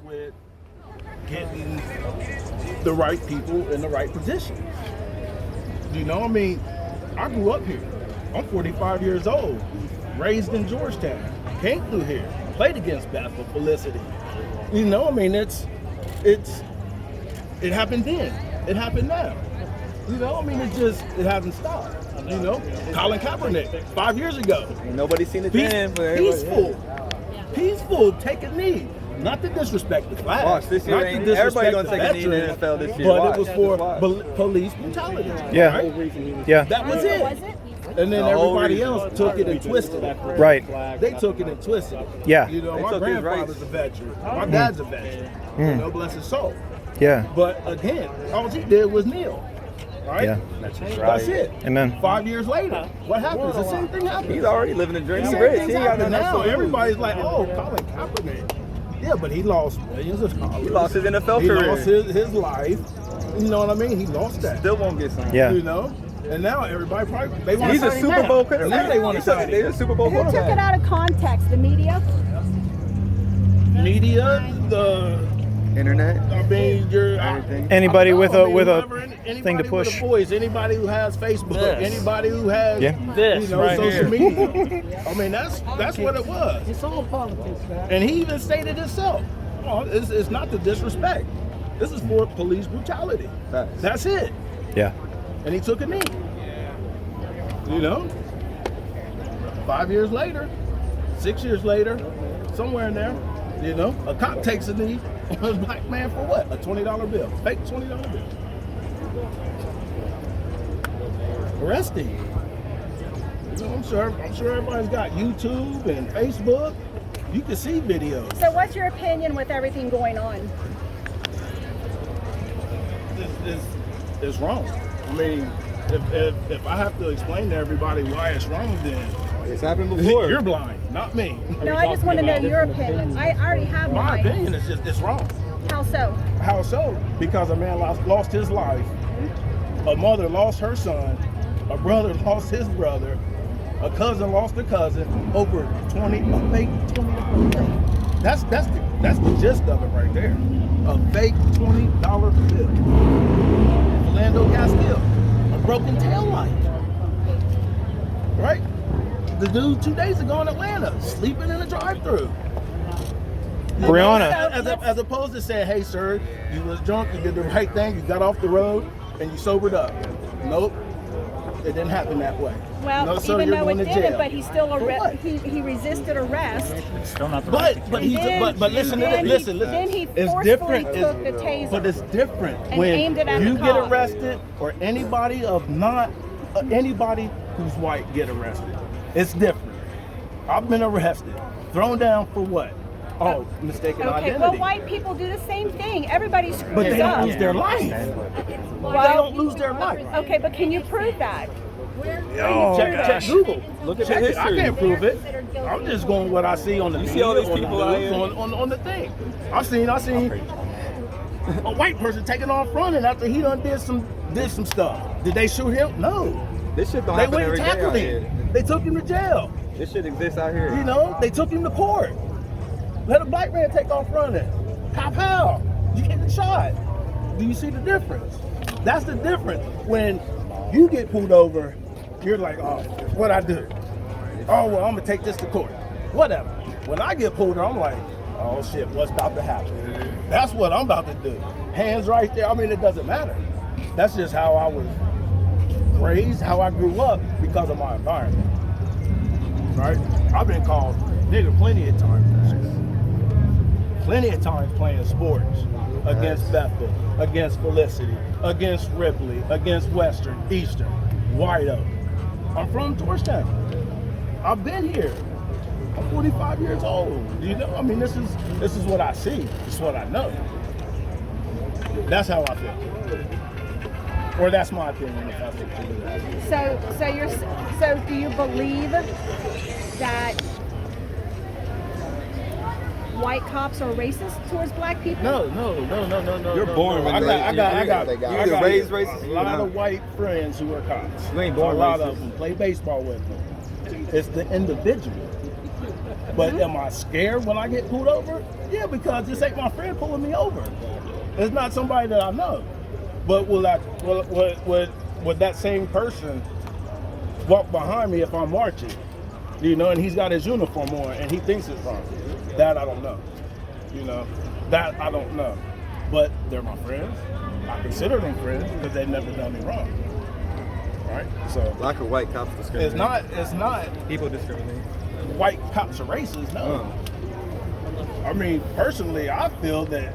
with getting the right people in the right position. You know, I mean, I grew up here. I'm 45 years old, raised in Georgetown, came through here, played against Bethel, Felicity. You know, I mean, it happened then, it happened now. You know, I mean, it hasn't stopped. You know, Colin Kaepernick, 5 years ago. Nobody's seen it then. Peaceful, take a knee. Not to disrespect the flag. Watch, this year everybody gonna take a knee in the NFL this year. But it was for police brutality. Yeah. Right? Yeah. That was it. And then everybody else took it and twisted it. Right. They took it and twisted it. Yeah. You know, my grandfather's a veteran. My dad's a veteran. You know, bless his soul. Yeah. But again, all he did was kneel. Right? Yeah. That's it. Amen. 5 years later, what happens? The same thing happens. He's already living the dream. He's rich. He got the now. Everybody's like, oh, Colin Kaepernick. Yeah, but he lost millions of dollars. He lost his NFL career. He lost his life. You know what I mean? He lost that. Still won't get signed. Yeah. You know? And now everybody probably, they want to sign him. He's a Super Bowl quarterback. Now they want to sign him. He's a Super Bowl Who took it quarterback. out of context? The media? Media, the Internet. I mean, Anybody with a anybody thing to push. With a voice, anybody who has Facebook, anybody who has social here. media. I mean, that's what it was. It's all politics, man. And he even stated himself. Oh, it's not to disrespect. This is for police brutality. That's it. Yeah. And he took a knee. You know? 5 years later, 6 years later, somewhere in there, you know, a cop takes a knee on a black man for what? A $20 bill. Fake $20 bill. Arrested. You know, I'm sure everybody's got YouTube and Facebook. You can see videos. So what's your opinion with everything going on? It's wrong. I mean, if I have to explain to everybody why it's wrong, then It's happened before. you're blind, not me. No, I just want to know your opinion. I already have My mine. opinion is just it's wrong. How so? How so? Because a man lost his life, a mother lost her son, a brother lost his brother, a cousin lost a cousin over a fake $20 bill. That's the gist of it right there. A fake $20 bill. Philando Castile, a broken tail light. Right? The dude 2 days ago in Atlanta, sleeping in a drive-thru. Brianna. As opposed to saying, hey sir, you was drunk, you did the right thing, you got off the road, and you sobered up. Nope. It didn't happen that way. Well, no, sir, even you're though going it to didn't, jail. but he still he resisted arrest. It's still not the But listen to Then this. he It's forcefully different. took the taser. But it's different And when aimed it at you the get cop. arrested or anybody who's white get arrested. It's different. I've been arrested, thrown down for what? Oh, mistaken Okay, identity. well, white people do the same thing. Everybody screws But they up. don't lose their life. Well, They don't lose their life. Okay, but can you prove that? Check Google. Look at Check the it. I history. can't prove it. I'm just going what I see on the You see all these people out here? on the thing. I seen a white person taking off running after he done did some stuff. Did they shoot him? No. This shit don't They happen went every and day tackled out him. here. They took him to jail. This shit exists out here. You know, they took him to court. Let a black man take off running. Pow pow. You get shot. Do you see the difference? That's the difference. When you get pulled over, you're like, oh, what'd I do? Oh, well, I'm gonna take this to court. Whatever. When I get pulled over, I'm like, oh shit, what's about to happen? That's what I'm about to do. Hands right there. I mean, it doesn't matter. That's just how I was raised, how I grew up because of my environment. Right? I've been called nigga plenty of times. Plenty of times playing sports against Bethel, against Felicity, against Ripley, against Western, Eastern, White Oak. I'm from Georgetown. I've been here. I'm 45 years old. You know, I mean, this is what I see. This is what I know. That's how I feel. Or that's my opinion. If I think So do you believe that white cops are racist towards black people? No. You're born with I got raised racist. a lot of white friends who are cops. You ain't born A lot racist. of them play baseball with them. It's the individual. But am I scared when I get pulled over? Yeah, because this ain't my friend pulling me over. It's not somebody that I know. But would that same person walk behind me if I'm marching? You know, and he's got his uniform on and he thinks it's wrong. That I don't know. You know, that I don't know. But they're my friends. I consider them friends because they've never done me wrong. Right? So Black or white cops discriminate. it's not People discriminate. white cops are racist, no. I mean, personally, I feel that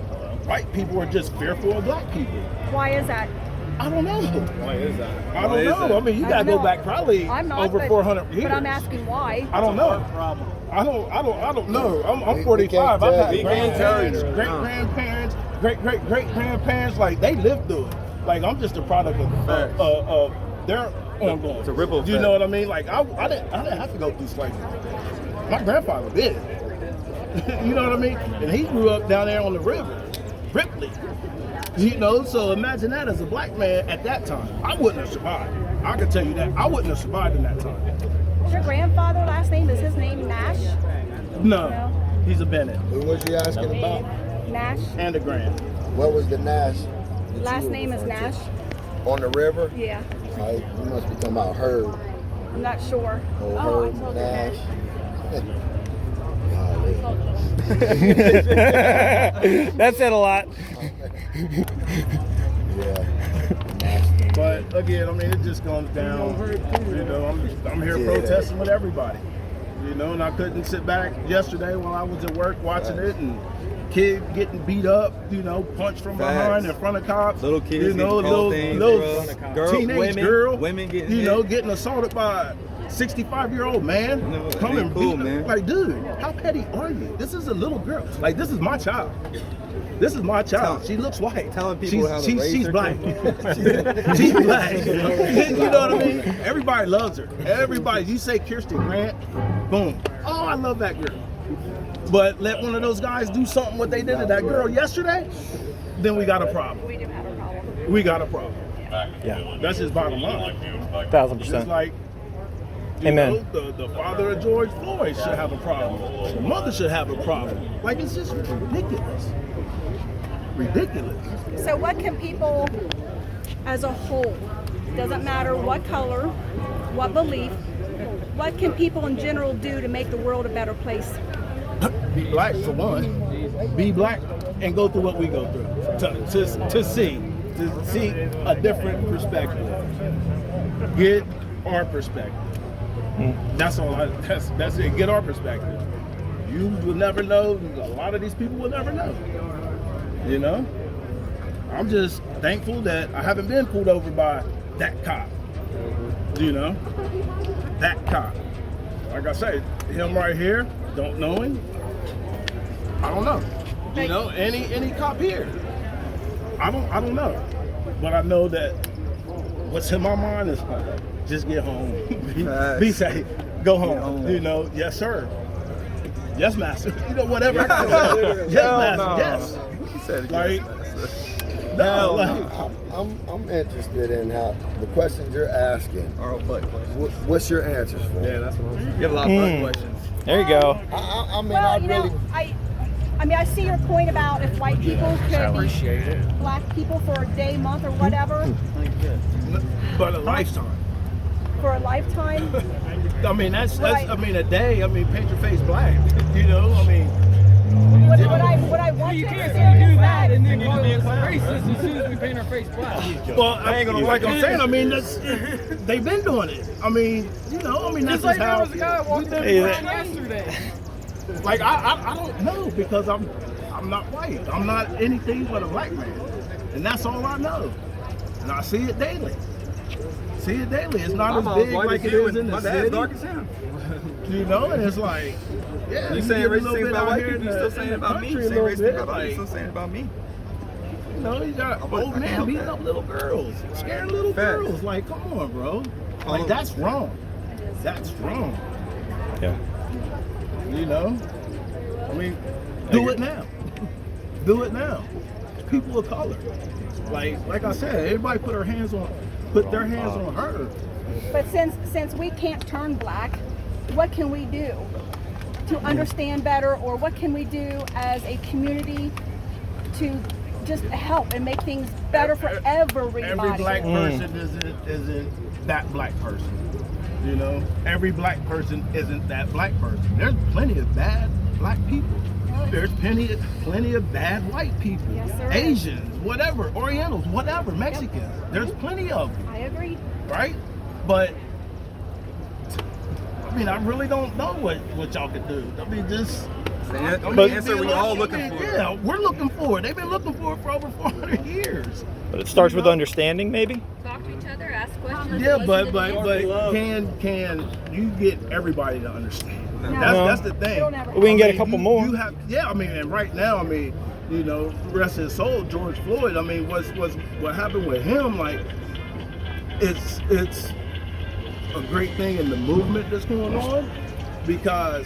white people are just fearful of black people. Why is that? I don't know. Why is that? I don't know. I mean, you gotta go back probably I'm not, over 400 years. But I'm asking why. I don't know. I don't know. I'm 45. I've had grandparents, great-grandparents, great-great-great-grandparents. Like, they lived through it. Like, I'm just a product of their ongoing. It's a ripple effect. You know what I mean? Like, I didn't have to go through slavery. My grandfather did. You know what I mean? And he grew up down there on the river, Ripley. You know, so imagine that as a black man at that time. I wouldn't have survived. I can tell you that. I wouldn't have survived in that time. Your grandfather last name, is his name Nash? No, he's a Bennett. Who was you asking about? Nash. And a Grand. What was the Nash? Last name is Nash. On the river? Yeah. You must be talking about Herb. I'm not sure. Oh, Herb Nash. That said a lot. Yeah. But again, I mean, it just comes down. You know, I'm here protesting with everybody. You know, and I couldn't sit back yesterday while I was at work watching it and kid getting beat up. You know, punched from behind in front of cops. Little kids, you know, little teenage girl, women getting you know, getting assaulted by a 65-year-old man. No, Come and cool, beat man. Like, dude, how petty are you? This is a little girl. Like, this is my child. This is my child. She looks white. Telling people how to raise she's their black. kids. She's black. You know what I mean? Everybody loves her. Everybody. You say Kirsten Grant, boom. Oh, I love that girl. But let one of those guys do something what they did to that girl yesterday, then we got a problem. We do have a problem. We got a problem. Yeah. That's just bottom line. 1000%. Just like, you Amen. know, the father of George Floyd should have a problem. The mother should have a problem. Like, it's just ridiculous. Ridiculous. So what can people as a whole, doesn't matter what color, what belief, what can people in general do to make the world a better place? Be black for one. Be black and go through what we go through. To see a different perspective. Get our perspective. That's all. That's it. Get our perspective. You will never know. A lot of these people will never know. You know. I'm just thankful that I haven't been pulled over by that cop. You know, that cop. Like I say, him right here. Don't know him. I don't know. You know, any cop here. I don't know. But I know that what's in my mind is just get home. Be safe. Go home. You know, yes sir. Yes, master. You know, whatever. Yes, master. Yes. He said Like, yes. no, like, I'm interested in how the questions you're asking. Or butt questions. What's your answers for? Yeah, that's what I'm saying. You have a lot of butt questions. There you go. I mean, Well, I you really. know, I mean, I see your point about if white people could be black people for a day, month, or whatever, but a lifetime. for a lifetime. I mean, that's Right. I mean, a day. I mean, paint your face black. You know, I mean. What I want You to can't say do is that and then call us racist as soon as we paint our face black. Well, I ain't gonna like I'm saying. I mean, that's they've been doing it. I mean, you know, I mean that's Just like just there how. was a guy walking around yesterday. Like I don't know because I'm not white. I'm not anything but a black man, and that's all I know. And I see it daily. See it daily. It's not as big like it is in the city. Dark as hell. You know, and it's like, yeah, You saying get a racist little things bit about out white here people, you in still the- saying in the about me. You country a saying little racist bit, things about me, you like, still saying about me. You know, you got old man beating up little girls, scaring little Facts. girls. Like, come on, bro. Like, that's wrong. That's wrong. Yeah. You know? I mean, do it now. Do it now. People of color. Like I said, everybody put their hands on her. But since we can't turn black, what can we do to understand better, or what can we do as a community to just help and make things better for everybody? Every black person isn't that black person. You know, every black person isn't that black person. There's plenty of bad black people. There's plenty of bad white people. Yes, there is. Asians, whatever, Orientals, whatever, Mexicans. There's plenty of them. I agree. Right? But I mean, I really don't know what y'all could do. I mean, just The answer we all looking for. Yeah, we're looking for it. They've been looking for it for over 400 years. But it starts with understanding, maybe. Talk to each other, ask questions. Yeah, listen but to the can you get everybody to understand? No. That's the thing. It'll never We can get a I mean, couple more. You have, yeah, I mean, and right now, I mean, you know, rest his soul, George Floyd. I mean, what happened with him? Like, it's a great thing in the movement that's going on, because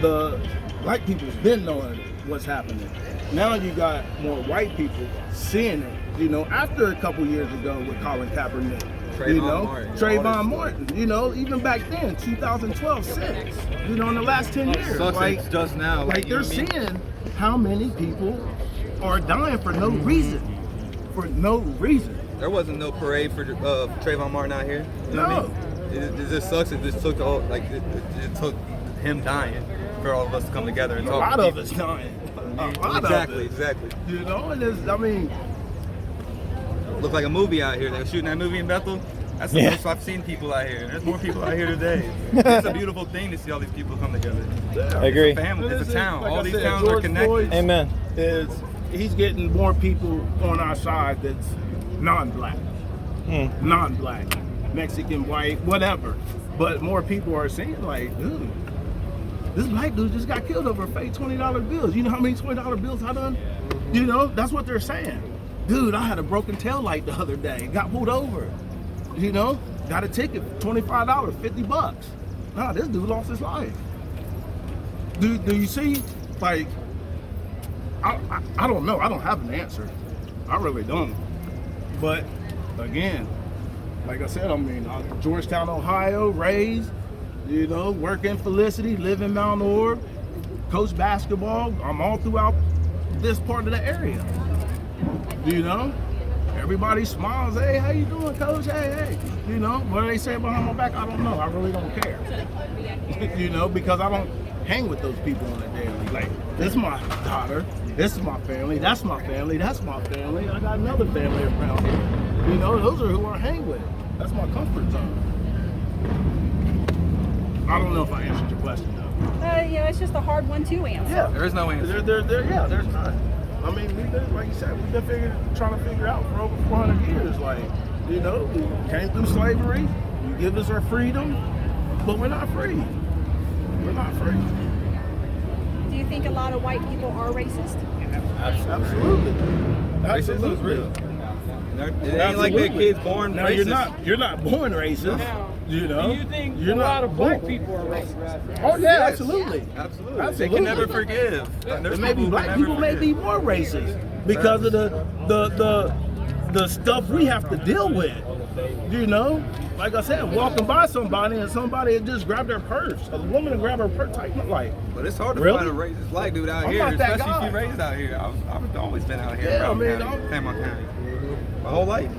the black people's been knowing what's happening. Now you got more white people seeing it. You know, after a couple years ago with Colin Kaepernick, Trayvon Martin, you know, even back then, 2012, 6, you know, in the last 10 years. Sussex just now. Like they're seeing how many people are dying for no reason. For no reason. There wasn't no parade for Trayvon Martin out here. You know No. what I mean? It just sucks. It just took it took him dying for all of us to come together and A talk. lot of us dying. A lot of it. Exactly. You know, and it's, I mean, Look like a movie out here. They were shooting that movie in Bethel. That's the most I've seen people out here. There's more people out here today. It's a beautiful thing to see all these people come together. I agree. It's a family. It's a town. like All I these said, towns George are connected. Floyd Amen. he's getting more people on our side that's non-black, non-black, Mexican, white, whatever. But more people are saying, like, dude, this black dude just got killed over fake $20 bills. You know how many $20 bills I done? You know, that's what they're saying. Dude, I had a broken tail light the other day. Got pulled over. You know, got a ticket, $25, $50. Nah, this dude lost his life. Do you see? Like, I don't know. I don't have an answer. I really don't. But again, like I said, I mean, Georgetown, Ohio, raised, you know, work in Felicity, live in Mount Orb, coach basketball. I'm all throughout this part of the area. You know, everybody smiles. Hey, how you doing, coach? Hey. You know, what do they say behind my back? I don't know. I really don't care. You know, because I don't hang with those people on a daily. Like, this is my daughter. This is my family. That's my family. That's my family. I got another family around here. You know, those are who I hang with. That's my comfort zone. I don't know if I answered your question though. You know, it's just a hard one to answer. Yeah, There is no answer. There's not. I mean, we've been, like you said, we've been trying to figure out for over 400 years. Like, you know, we came through slavery. You give us our freedom, but we're not free. We're not free. Do you think a lot of white people are racist? Absolutely. Racism is real. It ain't like Absolutely. that kid's born Now racist. you're not born racist. You know. Do you think you're a not lot of black born. people are racist? Oh yeah, Yes. absolutely. Absolutely. They can never forgive. And there's And maybe people who black never people may forgive. be more racist because of the stuff we have to deal with. You know, like I said, walking by somebody and somebody had just grabbed their purse. A woman would grab her purse, like, But it's hard to Really? find a racist black dude out I'm here, not that especially if guy. you're raised out here. I've always been out here Yeah, around I mean, Clermont County. My whole life.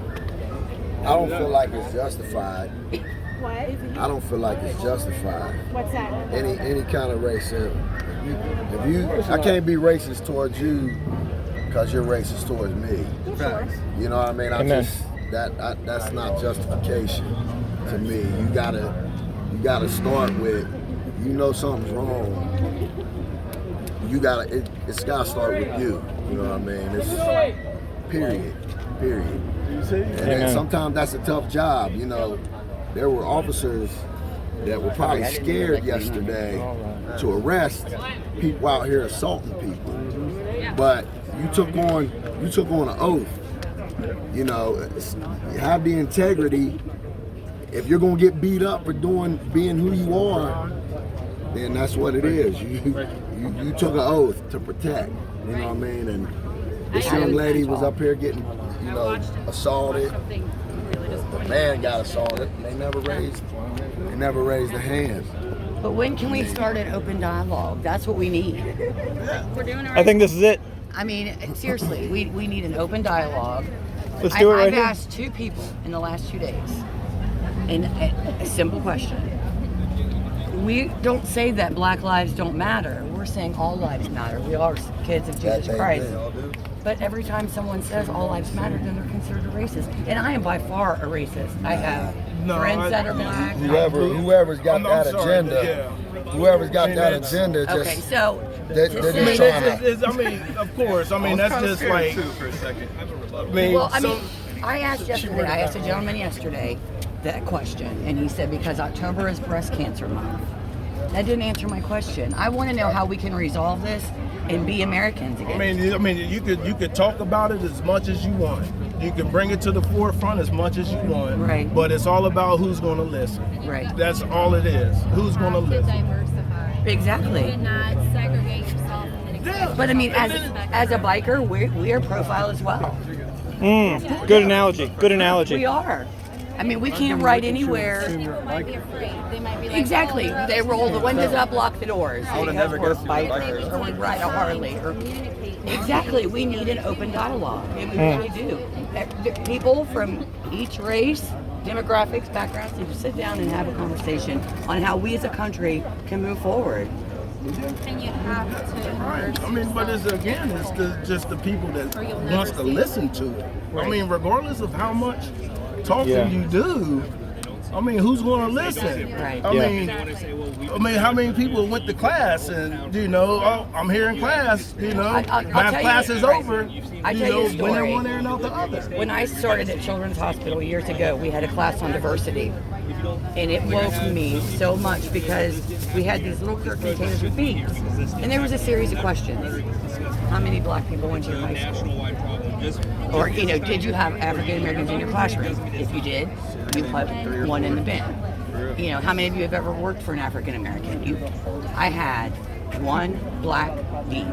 I don't feel like it's justified. What? I don't feel like it's justified. What's that? Any kind of racism. If you, I can't be racist towards you because you're racist towards me. Sure. You know what I mean? Amen. That's not justification to me. You gotta start with, you know something's wrong. It's gotta start with you. You know what I mean? It's period. you see? And then sometimes that's a tough job. You know, there were officers that were probably scared yesterday to arrest people out here assaulting people. But you took on an oath. You know, have the integrity. If you're gonna get beat up for being who you are, then that's what it is. You took an oath to protect. You know what I mean? And this young lady was up here getting, assaulted. The man got assaulted. They never raised a hand. But when can we start an open dialogue? That's what we need. We're doing it I right. think this is it. I mean, seriously, we need an open dialogue. Let's do it right I've here. asked 2 people in the last 2 days, and a simple question. We don't say that Black lives don't matter. We're saying all lives matter. We are kids of Jesus Christ. But every time someone says all lives matter, then they're considered a racist. And I am by far a racist. I have friends that are black. Whoever's got that agenda, whoever's got that agenda, just Okay, so they're to just say- trying to. I mean, of course. I mean, that's just like. for a second. Well, I mean, I asked yesterday, I asked a gentleman yesterday that question, and he said because October is breast cancer month. That didn't answer my question. I want to know how we can resolve this and be Americans again. I mean, you could talk about it as much as you want. You can bring it to the forefront as much as you want. Right. But it's all about who's going to listen. Right. That's all it is. Who's going to listen? Diversify. Exactly. You not segregate yourself and accept. But I mean, as a biker, we are profile as well. Good analogy. Good analogy. We are. I mean, we can't ride anywhere. People might be afraid. They might be like, Exactly. oh, They roll the windows up, lock the doors. I would've because never we're guessed you were a bikers biker. or we ride a Harley. Or exactly. We need an open dialogue. We really do. People from each race, demographics, backgrounds need to sit down and have a conversation on how we as a country can move forward. and you have to immerse I mean, but it's just the people that wants to listen to it. I mean, regardless of how much talking you do, I mean, who's going to listen? Right. I mean, how many people went to class and oh, I'm here in class. I'll my tell class you, is right. over. I'll tell you a Went in story. one ear and out the other. When I started at Children's Hospital years ago, we had a class on diversity. And it woke me so much because we had these little clear containers with beads. And there was a series of questions. How many black people went to your high school? Or, did you have African Americans in your classroom? If you did, you put one in the bin. How many of you have ever worked for an African American? I had one black bead.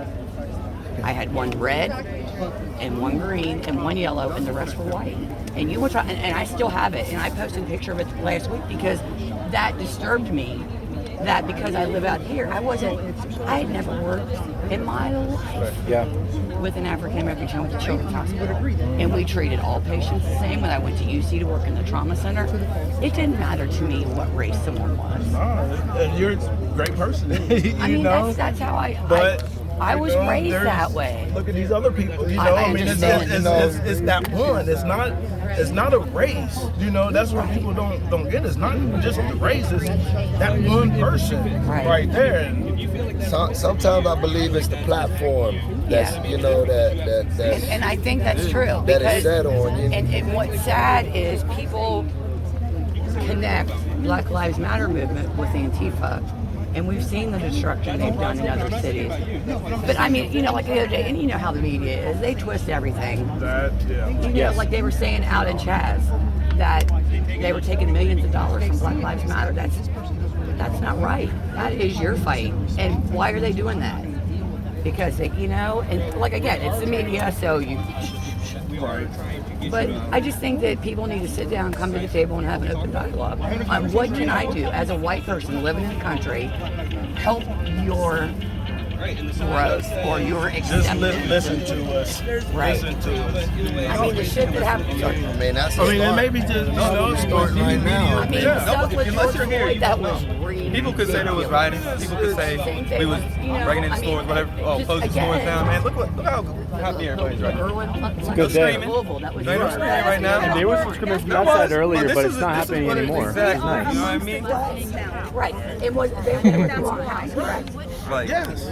I had one red and one green and one yellow, and the rest were white. And you will try, and I still have it. And I posted a picture of it last week because that disturbed me. That because I live out here, I had never worked in my life with an African American child at the Children's Hospital. And we treated all patients the same. When I went to UC to work in the trauma center, it didn't matter to me what race someone was. You're a great person. I mean, that's how I was raised that way. Look at these other people. I I mean, it's that one. It's not a race. That's what people don't get. It's not just the race. It's that one person right there. And Sometimes I believe it's the platform that's And I think that's true. that is set on you. And what's sad is people connect Black Lives Matter movement with Antifa. And we've seen the destruction they've done in other cities. But I mean, like the other day, and you know how the media is, they twist everything. Like they were saying out in Chaz that they were taking millions of dollars from Black Lives Matter. That's not right. That is your fight. And why are they doing that? Because and like again, it's the media, so you. But I just think that people need to sit down, come to the table, and have an open dialogue on what can I do as a white person living in the country, help your growth or your acceptance. just listen to us. Right. Listen to us. I mean, the shit that happened. And maybe just start right now. I mean, Yeah. stuff with Unless George you're here, Floyd, that was really People could say there was rioting. People could say we was breaking into stores, whatever, closing stores down. Man, look how happy everybody's right now. It's a good day. That was They were screaming right now. There was discrimination outside earlier, but it's not happening anymore. Exactly. It's nice. You know what I mean? Right. It was. They were in the wrong house, correct? Like, Yes.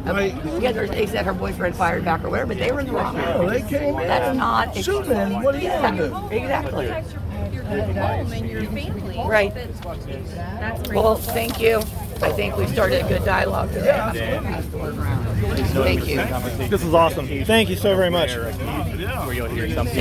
Okay. Yeah, they said her boyfriend fired back or whatever, but they were in the wrong house. Oh, they came in. That's not. Shoot them. What are you gonna do? Exactly. your home and your family. Right. That's Well, thank you. I think we started a good dialogue today. Thank you. This was awesome. Thank you so very much.